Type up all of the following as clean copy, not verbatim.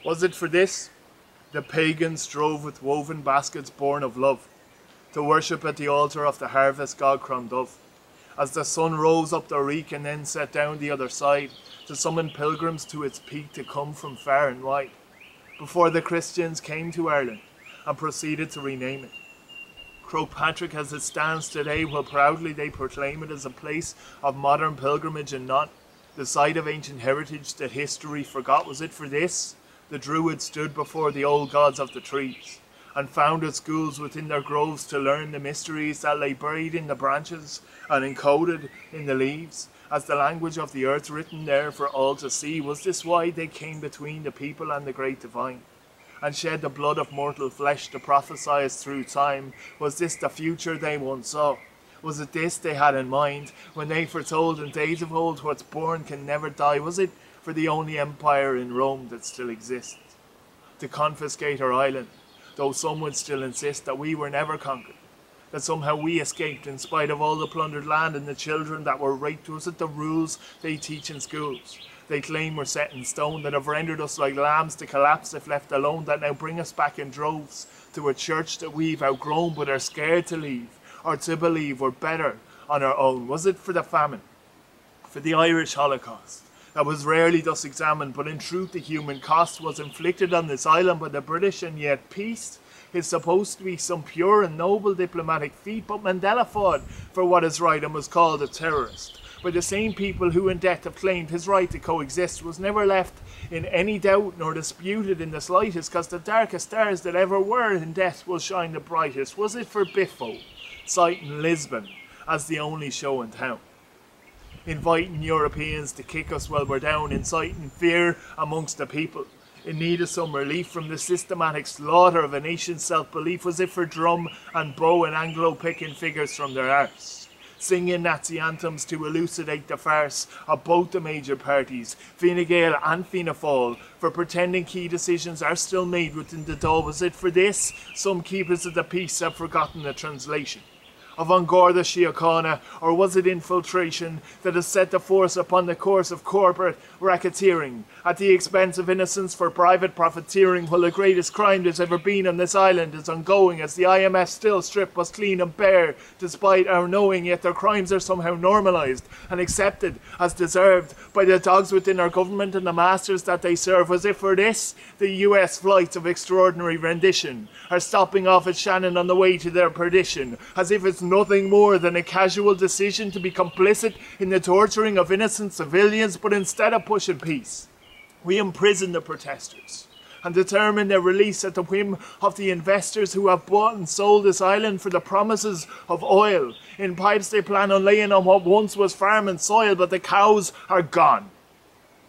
Was it for this? The pagans drove with woven baskets born of love, to worship at the altar of the harvest god-crowned dove. As the sun rose up the reek and then set down the other side, to summon pilgrims to its peak to come from far and wide, before the Christians came to Ireland and proceeded to rename it. Croagh Patrick as it stands today, while proudly they proclaim it as a place of modern pilgrimage and not the site of ancient heritage that history forgot. Was it for this? The Druids stood before the old gods of the trees and founded schools within their groves to learn the mysteries that lay buried in the branches and encoded in the leaves as the language of the earth written there for all to see. Was this why they came between the people and the great divine and shed the blood of mortal flesh to prophesy through time? Was this the future they once saw? Was it this they had in mind when they foretold in days of old what's born can never die? Was it for the only empire in Rome that still exists to confiscate our island, though some would still insist that we were never conquered, that somehow we escaped in spite of all the plundered land and the children that were raped? Was it the rules they teach in schools they claim were set in stone that have rendered us like lambs to collapse if left alone, that now bring us back in droves to a church that we've outgrown but are scared to leave or to believe we're better on our own? Was it for the famine, for the Irish Holocaust that was rarely thus examined, but in truth the human cost was inflicted on this island by the British, and yet peace is supposed to be some pure and noble diplomatic feat? But Mandela fought for what is right and was called a terrorist by the same people who in death have claimed his right to coexist, was never left in any doubt nor disputed in the slightest, because the darkest stars that ever were in death will shine the brightest. Was it for Biffo citing Lisbon as the only show in town, inviting Europeans to kick us while we're down, inciting fear amongst the people in need of some relief from the systematic slaughter of a nation's self-belief? Was it for drum and bow and Anglo-picking figures from their arse, singing Nazi anthems to elucidate the farce of both the major parties, Fine Gael and Fianna Fáil, for pretending key decisions are still made within the Dáil? Was it for this? Some keepers of the peace have forgotten the translation of An Garda Síochána, or was it infiltration that has set the force upon the course of corporate racketeering at the expense of innocence for private profiteering, while the greatest crime there's ever been on this island is ongoing as the IMF still strip us clean and bare despite our knowing, yet their crimes are somehow normalised and accepted as deserved by the dogs within our government and the masters that they serve? Was it for this? The US flights of extraordinary rendition are stopping off at Shannon on the way to their perdition, as if it's nothing more than a casual decision to be complicit in the torturing of innocent civilians. But instead of pushing peace, we imprison the protesters and determine their release at the whim of the investors who have bought and sold this island for the promises of oil. In pipes they plan on laying on what once was farm and soil, but the cows are gone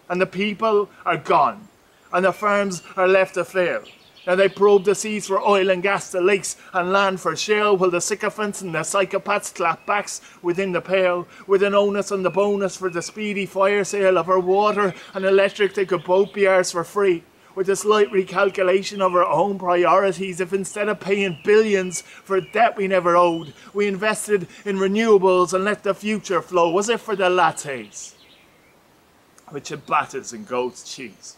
and the people are gone and the farms are left to fail. Now they probe the seas for oil and gas, the lakes and land for shale, while the sycophants and the psychopaths clap backs within the pale, with an onus on the bonus for the speedy fire sale of our water and electric. They could both be ours for free, with a slight recalculation of our own priorities. If instead of paying billions for debt we never owed, we invested in renewables and let the future flow? Was it for the lattes with ciabattas and goat's cheese,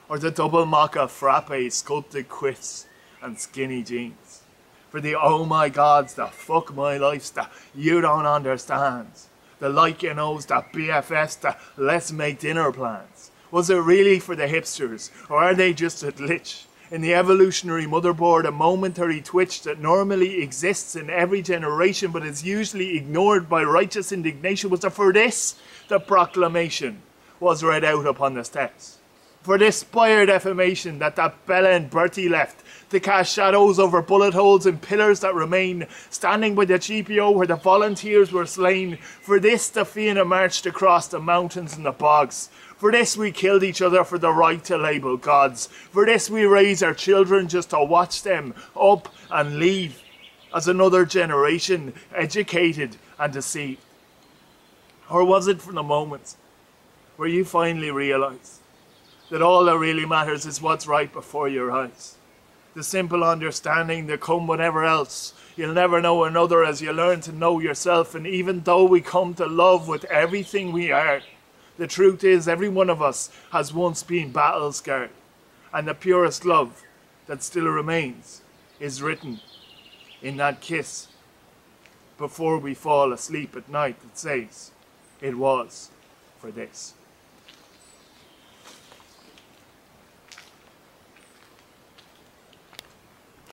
or the double mocha frappe sculpted quits and skinny jeans? For the oh my gods, the fuck my lives that you don't understand, the like you knows, the BFFs, the let's make dinner plans? Was it really for the hipsters, or are they just a glitch in the evolutionary motherboard, a momentary twitch that normally exists in every generation but is usually ignored by righteous indignation? Was it for this the proclamation was read out upon the steps? For this spire defamation that Bella and Bertie left to cast shadows over bullet holes in pillars that remain, standing by the GPO where the volunteers were slain? For this the Fianna marched across the mountains and the bogs? For this we killed each other for the right to label gods? For this we raise our children just to watch them up and leave as another generation educated and deceived? Or was it for the moments where you finally realise that all that really matters is what's right before your eyes? The simple understanding that come whatever else, you'll never know another as you learn to know yourself. And even though we come to love with everything we are, the truth is every one of us has once been battle scarred. And the purest love that still remains is written in that kiss before we fall asleep at night that says, it was for this.